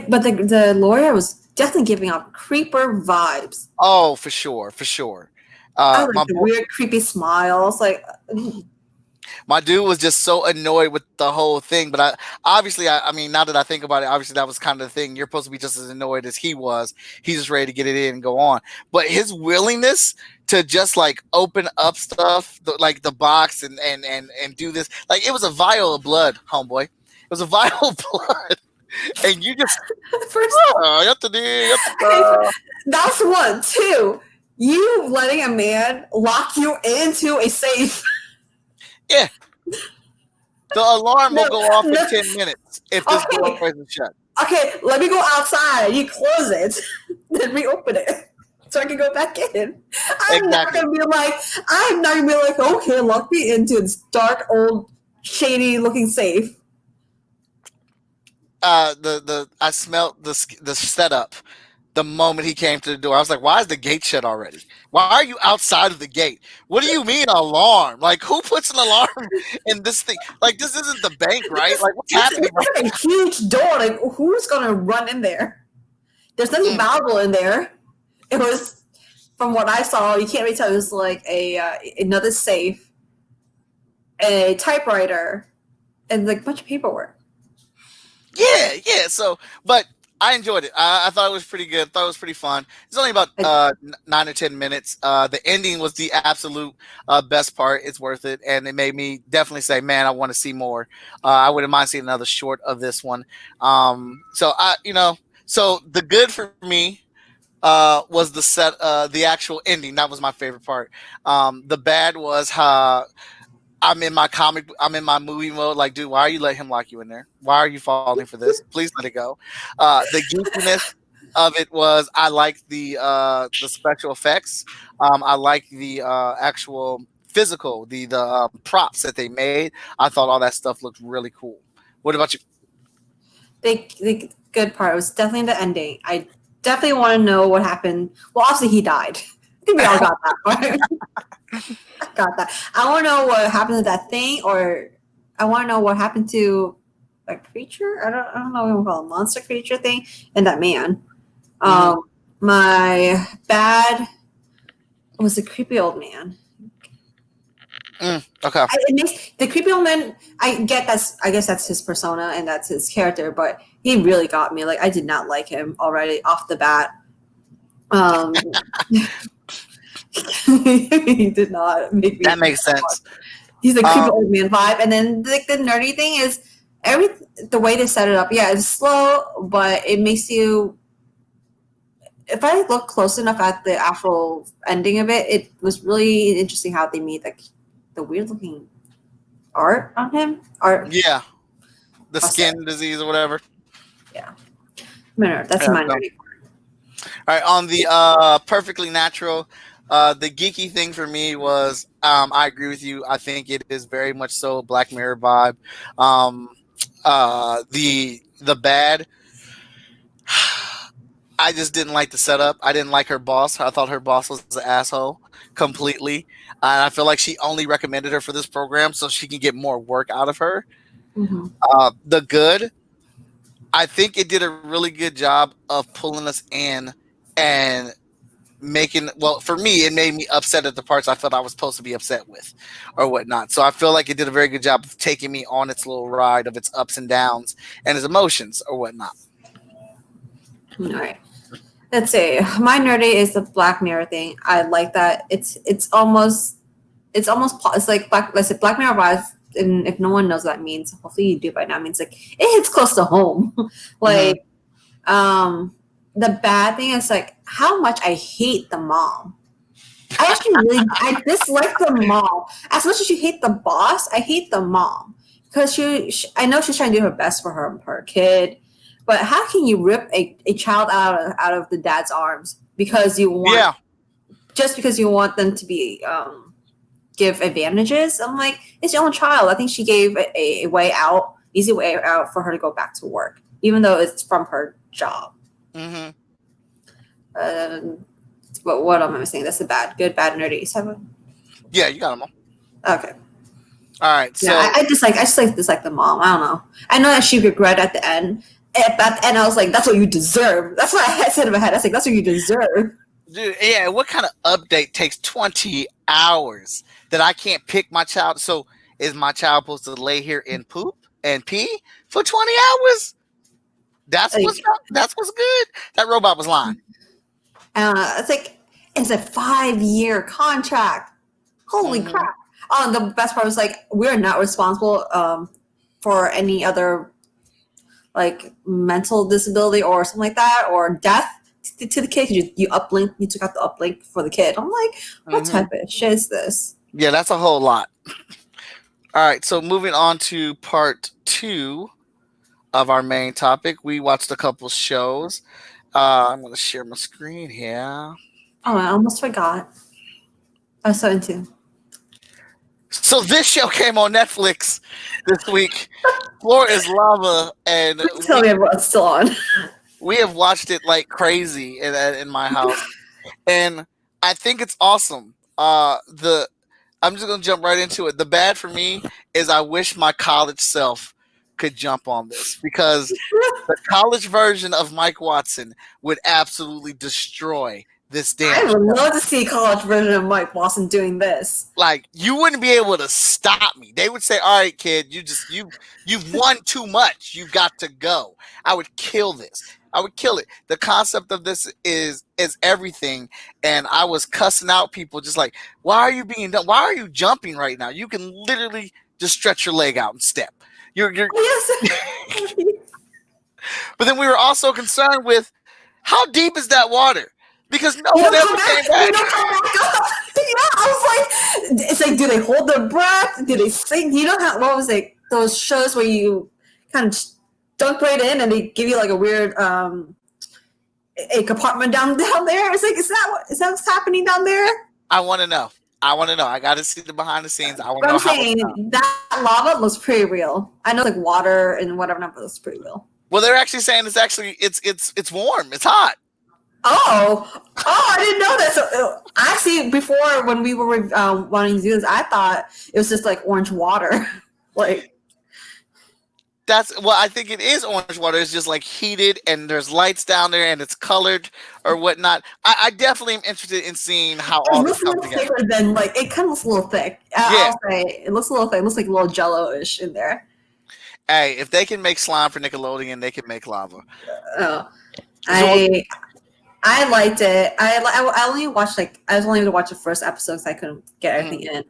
But the lawyer was definitely giving off creeper vibes. Oh, for sure, for sure. I like the weird, creepy smiles. Like, my dude was just so annoyed with the whole thing. But I mean, now that I think about it, obviously that was kind of the thing. You're supposed to be just as annoyed as he was. He's just ready to get it in and go on. But his willingness to just like open up stuff, like the box and do this, like it was a vial of blood, homeboy. It was a vial of blood. And you just that's one. Two, you letting a man lock you into a safe. Yeah. The alarm No, will go off no. in 10 minutes if this Okay. door isn't shut. Okay, let me go outside. You close it, then reopen it, so I can go back in. Exactly. I'm not gonna be like, okay, lock me into this dark, old, shady looking safe. I smelled the setup the moment he came to the door. I was like, why is the gate shut already? Why are you outside of the gate? What do you mean alarm? Like, who puts an alarm in this thing? Like, this isn't the bank, right? Like, what's happening right It's like a huge door. Like, who's gonna run in there? There's nothing Mm. valuable in there. It was, from what I saw, you can't really tell. It was like another safe, a typewriter, and like a bunch of paperwork. Yeah. So, but I enjoyed it. I thought it was pretty good. Thought it was pretty fun. It's only about 9 or 10 minutes. The ending was the absolute best part. It's worth it, and it made me definitely say, "Man, I want to see more." I wouldn't mind seeing another short of this one. So the good for me was the actual ending. That was my favorite part. The bad was how I'm in my movie mode. Like, dude, why are you letting him lock you in there? Why are you falling for this? Please let it go. The geekiness of it was I like the special effects. I like the actual physical, the props that they made. I thought all that stuff looked really cool. What about you? The good part was definitely the ending. I definitely want to know what happened. Well, obviously he died. I think we all got that part. I got that. I want to know what happened to that thing, or I want to know what happened to a creature. I don't know what we call a monster creature thing, and that man. My bad was a creepy old man. Okay. The creepy old man. I guess that's his persona and that's his character, but he really got me. Like, I did not like him already off the bat. He did not make me. That makes sense. He's a creepy old man vibe, and then like the nerdy thing is the way they set it up. Yeah, it's slow, but it makes you. If I look close enough at the actual ending of it, it was really interesting how they made like the weird looking art on him. Yeah, the skin disease or whatever. Yeah, that's my nerdy part. All right, on the perfectly natural, the geeky thing for me was I agree with you. I think it is very much so a Black Mirror vibe. The bad, I just didn't like the setup. I didn't like her boss. I thought her boss was an asshole completely. And I feel like she only recommended her for this program so she can get more work out of her. Mm-hmm. The good, I think it did a really good job of pulling us in and for me, it made me upset at the parts I felt I was supposed to be upset with or whatnot. So I feel like it did a very good job of taking me on its little ride of its ups and downs and its emotions or whatnot. All right. Let's see. My nerdy is the Black Mirror thing. I like that. It's like Black Mirror vibes. And if no one knows what that means, hopefully you do by now. It means like it hits close to home. Like, the bad thing is like how much I hate the mom. I dislike the mom as much as you hate the boss. I hate the mom because I know she's trying to do her best for her kid, but how can you rip a child out of the dad's arms because you want just because you want them to be give advantages? I'm like, it's your own child. I think she gave a way out, easy way out for her to go back to work, even though it's from her job. Mm-hmm. But what am I missing? That's the bad, good, bad, nerdy. 7. Yeah, you got them all. Okay. All right. So yeah, I just dislike the mom. I don't know. I know that she regret at the end. At the end, I was like, "That's what you deserve." That's what I said in my head. I was like, "That's what you deserve." Dude, yeah. What kind of update takes 20 hours that I can't pick my child? So is my child supposed to lay here and poop and pee for 20 hours? That's what's good. That robot was lying. It's like it's a 5-year contract. Holy crap! The best part was like we're not responsible for any other like mental disability or something like that or death to the kid. You took out the uplink for the kid. I'm like, what type of shit is this? Yeah, that's a whole lot. All right, so moving on to part 2 of our main topic, we watched a couple shows. I'm going to share my screen here. Oh, I almost forgot. I was so into. So this show came on Netflix this week. Floor is Lava, and Tell me everyone's still on. we have watched it like crazy in my house, and I think it's awesome. I'm just gonna jump right into it. The bad for me is I wish my college self could jump on this because the college version of Mike Watson would absolutely destroy this I damn show. would love to see a college version of Mike Watson doing this. Like you wouldn't be able to stop me. They would say, "All right, kid, you've won too much. You've got to go." I would kill this. I would kill it. The concept of this is everything, and I was cussing out people just like, "Why are you being done? Why are you jumping right now? You can literally just stretch your leg out and step." You're Yes. But then we were also concerned with how deep is that water? Because no You one don't ever come came back. back. You don't come back up. Yeah, I was like, it's like, do they hold their breath? Do they sing? You know how what was it? Those shows where you kind of dunk right in and they give you like a weird a compartment down there. It's like, is that what's happening down there? I want to know. I got to see the behind the scenes. I want But to know I'm how. saying that lava looks pretty real. I know like water and whatever, but it looks pretty real. Well, they're actually saying it's warm. It's hot. Oh, I didn't know that. So actually, before when we were wanting to do this, I thought it was just like orange water. Like, I think it is orange water. It's just like heated and there's lights down there and it's colored or whatnot. I definitely am interested in seeing how it all this looks a comes little together. thicker than like it kind of looks a little thick. Yeah. I'll say it looks a little thick. It looks like a little Jello-ish in there. Hey, if they can make slime for Nickelodeon, they can make lava. I liked it. I only watched I was only able to watch the first episode because I couldn't get everything in.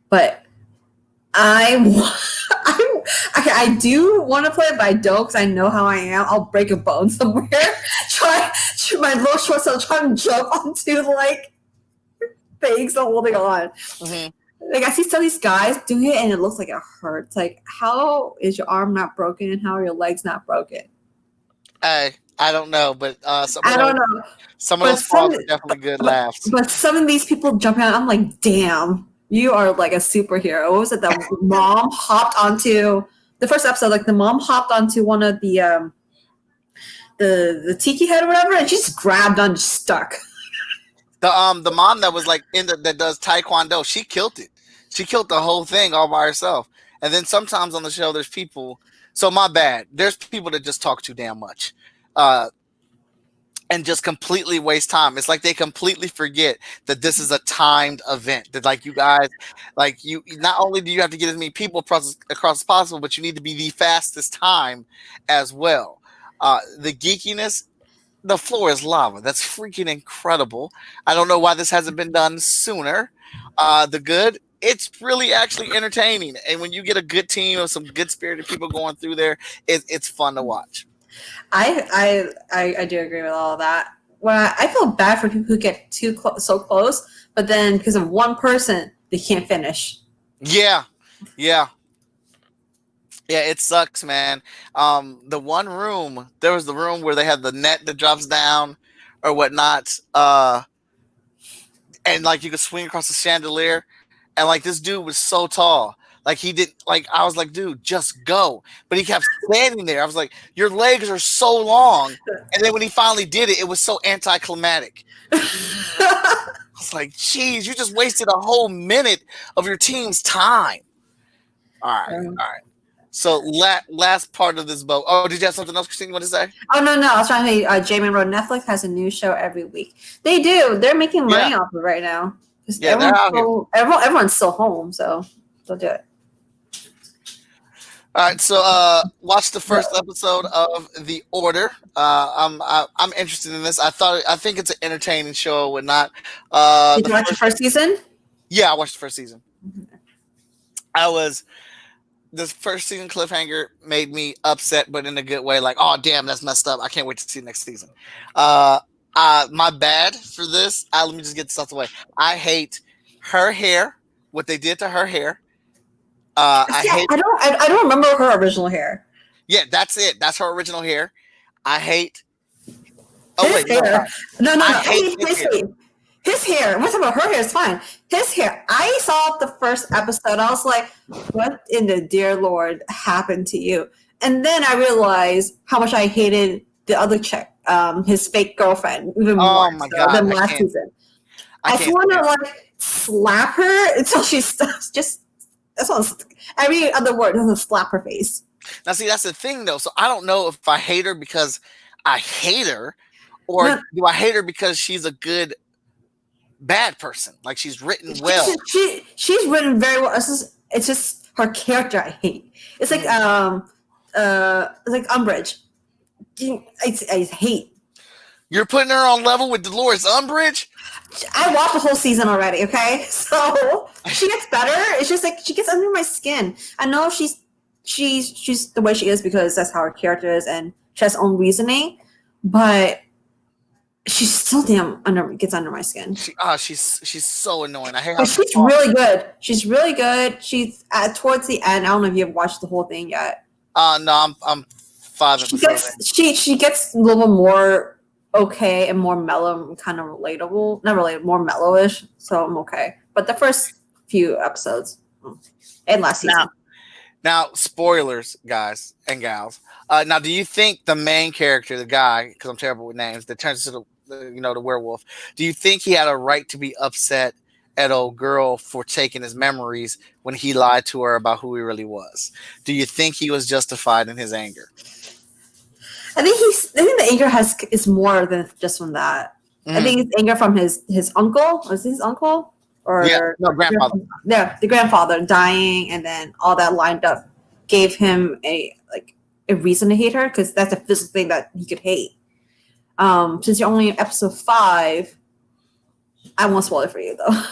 But I do want to play it, but I don't because I know how I am. I'll break a bone somewhere. My little short self trying to jump onto like things and holding on. Mm-hmm. Like I see some of these guys doing it and it looks like it hurts. Like, how is your arm not broken and how are your legs not broken? Hey, I don't know, but some I don't know. Some of those falls are definitely good laughs. But some of these people jumping out, I'm like, damn, you are like a superhero. What was it? The mom hopped onto the first episode. Like the mom hopped onto one of the tiki head or whatever, and she just grabbed on, just stuck. The mom that was like that does taekwondo, she killed it. She killed the whole thing all by herself. And then sometimes on the show, there's people. So my bad. There's people that just talk too damn much, and just completely waste time. It's like they completely forget that this is a timed event. That like you guys, like you, not only do you have to get as many people across as possible, but you need to be the fastest time as well. The geekiness. The floor is lava. That's freaking incredible. I don't know why this hasn't been done sooner. The good, it's really actually entertaining. And when you get a good team of some good spirited people going through there, it's fun to watch. I do agree with all of that. Well, I feel bad for people who get so close, but then because of one person, they can't finish. Yeah. Yeah, it sucks, man. The one room, there was the room where they had the net that drops down or whatnot. And like you could swing across the chandelier. And like this dude was so tall. Like he didn't like I was like, dude, just go. But he kept standing there. I was like, your legs are so long. And then when he finally did it, it was so anticlimactic. I was like, geez, you just wasted a whole minute of your team's time. All right. So last part of this boat. Oh, did you have something else, Christine, you want to say? Oh, no. I was trying to say, Jamin Road, Netflix has a new show every week. They do. They're making money off of it right now. Yeah, everyone's still home, so they'll do it. All right, so watch the first episode of The Order. I'm interested in this. I think it's an entertaining show or whatnot. Did you watch the first season? Yeah, I watched the first season. This first season cliffhanger made me upset, but in a good way. Like, oh damn, that's messed up. I can't wait to see next season. My bad for this. Let me just get this out the way. I hate her hair. What they did to her hair. I hate. I don't remember her original hair. Yeah, that's it. That's her original hair. I hate. Oh His wait, no, hair. No. I I hate mean, his hair. his hair. We're talking about her hair is fine. His hair. I saw the first episode. I was like, what in the dear Lord happened to you? And then I realized how much I hated the other chick, his fake girlfriend, even more Oh my so god, than I last can't. season. I I can't. just want to stand it. like slap her until she stops. Just that's what every other word doesn't slap her face. Now, see, that's the thing though. So I don't know if I hate her because I hate her, or No, do I hate her because she's a good bad person? Like she's written well. she's written very well. It's just her character I hate. It's like it's like Umbridge. I hate. You're putting her on level with Dolores Umbridge. I watched the whole season already. Okay, so she gets better. It's just like she gets under my skin. I know she's the way she is because that's how her character is and she has her own reasoning, but she's still gets under my skin. She's so annoying. I hate how But she she's talks. really good. She's really good. She's towards the end. I don't know if you've watched the whole thing yet. No, I'm 5 episodes in. She gets a little more okay and more mellow, kind of relatable. Not really, more mellowish. So I'm okay. But the first few episodes and last season. Now, spoilers, guys and gals. Now, do you think the main character, the guy, because I'm terrible with names, that turns into the werewolf, do you think he had a right to be upset at old girl for taking his memories when he lied to her about who he really was? Do you think he was justified in his anger? I think the anger is more than just from that. I think it's anger from his uncle. Was it his uncle? Or grandfather. Yeah, the grandfather dying, and then all that lined up gave him a reason to hate her because that's a physical thing that he could hate. Since you're only in episode 5, I won't spoil it for you though.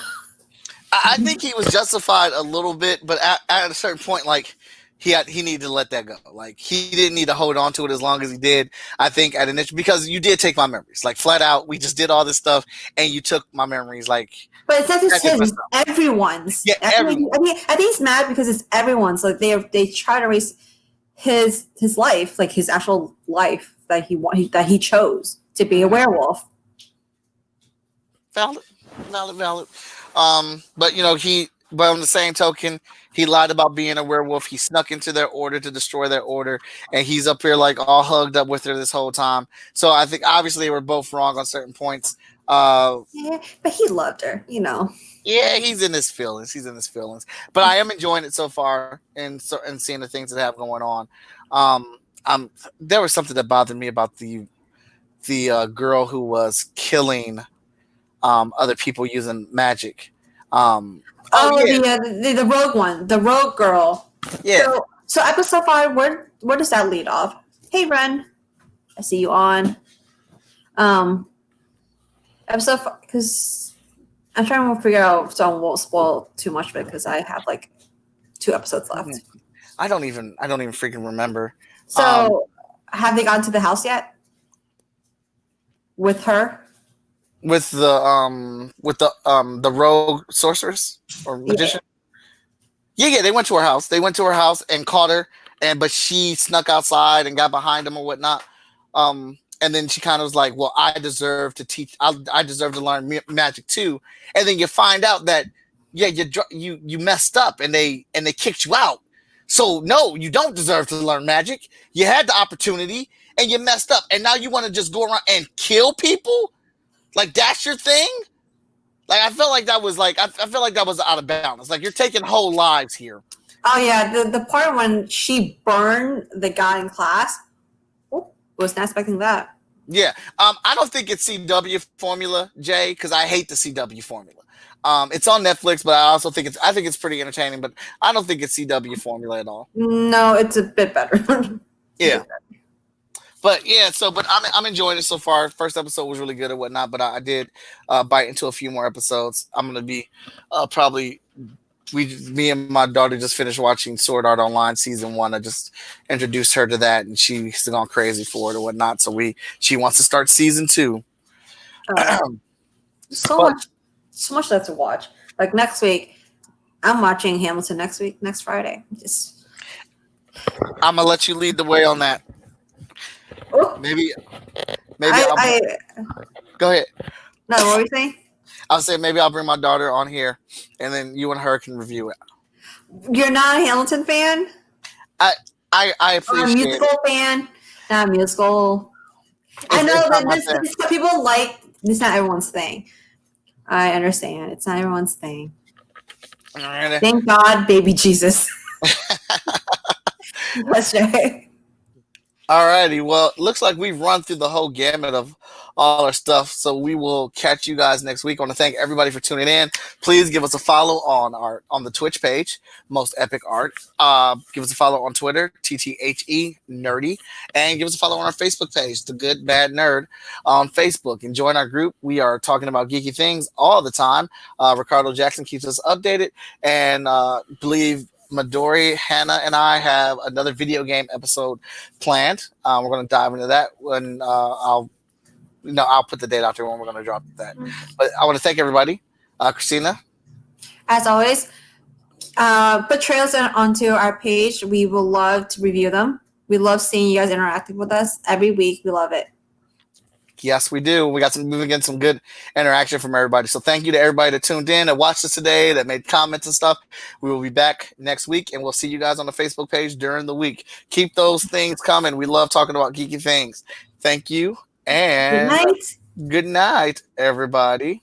I think he was justified a little bit, but at a certain point, like he needed to let that go. Like he didn't need to hold on to it as long as he did. I think at initial because you did take my memories, like flat out. We just did all this stuff, and you took my memories, like. But it's not just his; it's everyone's. Yeah, everyone. I think he's mad because it's everyone's. Like they try to erase his life, like his actual life that he chose to be a werewolf. Valid. But but on the same token, he lied about being a werewolf. He snuck into their order to destroy their order, and he's up here like all hugged up with her this whole time. So I think obviously they were both wrong on certain points. Yeah, but he loved her, Yeah, he's in his feelings. But I am enjoying it so far, and seeing the things that have going on. There was something that bothered me about the girl who was killing other people using magic. The rogue one, the rogue girl. Yeah. So episode 5, where does that lead off? Hey, Ren, I see you on. Episode 5, because I'm trying to figure out so I won't spoil too much of it because I have like 2 episodes left. I don't even freaking remember. So have they gotten to the house yet? With her? With the rogue sorceress or magician? Yeah, they went to her house. They went to her house and caught her, but she snuck outside and got behind him or whatnot. And then she kind of was like, "Well, I deserve to teach. I deserve to learn magic too." And then you find out that you messed up and they kicked you out. So no, you don't deserve to learn magic. You had the opportunity and you messed up, and now you want to just go around and kill people? Like that's your thing? Like I felt like that was out of bounds. Like you're taking whole lives here. Oh yeah, the part when she burned the guy in class. Was not expecting that. Yeah. I don't think it's CW formula, Jay, because I hate the CW formula. It's on Netflix, but I think it's pretty entertaining, but I don't think it's CW formula at all. No, it's a bit better. Yeah. But I'm enjoying it so far. First episode was really good and whatnot, but I did bite into a few more episodes. I'm gonna be me and my daughter just finished watching Sword Art Online season 1. I just introduced her to that, and she's gone crazy for it or whatnot. So she wants to start season 2. So much left to watch. Like next week, I'm watching Hamilton next Friday. Just I'm gonna let you lead the way on that. oh, Maybe I go ahead. no, what were you saying? I'll say maybe I'll bring my daughter on here, and then you and her can review it. You're not a Hamilton fan? I Or a appreciate musical it. fan? Not a musical. I It's know not that my this thing. what people like. It's not everyone's thing. I understand. It's not everyone's thing. All right. Thank God, baby Jesus. That's right. Alrighty, well, it looks like we've run through the whole gamut of all our stuff, so we will catch you guys next week. I want to thank everybody for tuning in. Please give us a follow on the Twitch page, Most Epic Art. Give us a follow on Twitter, TTHE Nerdy, and give us a follow on our Facebook page, The Good Bad Nerd, on Facebook. And join our group. We are talking about geeky things all the time. Ricardo Jackson keeps us updated, and believe Midori, Hannah, and I have another video game episode planned. We're going to dive into that when I'll put the date out there when we're going to drop that. But I want to thank everybody. Christina, As always, put trailers onto our page. We will love to review them. We love seeing you guys interacting with us every week. We love it. yes, we do. We got some good interaction from everybody. So thank you to everybody that tuned in and watched us today, that made comments and stuff. We will be back next week, and we'll see you guys on the Facebook page during the week. Keep those things coming. We love talking about geeky things. Thank you, Good and night. good night, everybody.